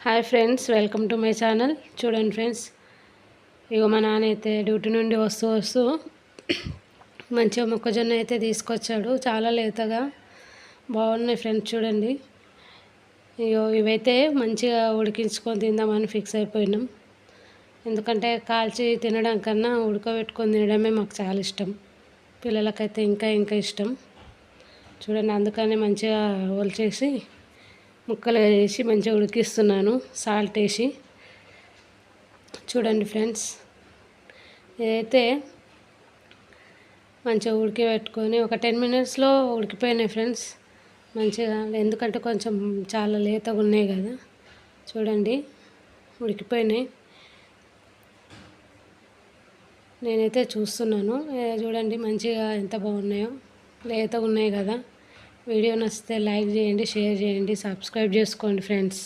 Hi friends, welcome to my channel. చూడండి friends, ఇగో మా నాన్న అయితే డ్యూటీ నుండి వస్తూ మంచిగా మొక్కజొన్న అయితే తీసుకొచ్చాడు. చాలా లేతగా బాగున్నాయి ఫ్రెండ్స్. చూడండి, ఇగో ఇవైతే మంచిగా ఉడికించుకొని తిందామని ఫిక్స్ అయిపోయినాం. ఎందుకంటే కాల్చి తినడం కన్నా ఉడకబెట్టుకొని తినడమే మాకు చాలా ఇష్టం. పిల్లలకైతే ఇంకా ఇష్టం. చూడండి, అందుకని మంచిగా ఒలిచేసి ముక్కలు వేసి మంచిగా ఉడికిస్తున్నాను, సాల్ట్ వేసి. చూడండి ఫ్రెండ్స్, ఇదైతే మంచిగా ఉడికిపెట్టుకొని ఒక 10 మినిట్స్లో ఉడికిపోయినాయి ఫ్రెండ్స్ మంచిగా. ఎందుకంటే కొంచెం చాలా లేతగా ఉన్నాయి కదా. చూడండి, ఉడికిపోయినాయి. నేనైతే చూస్తున్నాను. చూడండి మంచిగా ఎంత బాగున్నాయో, లేతగా ఉన్నాయి కదా. వీడియో నచ్చితే లైక్ చేయండి, షేర్ చేయండి, సబ్స్క్రైబ్ చేసుకోండి ఫ్రెండ్స్.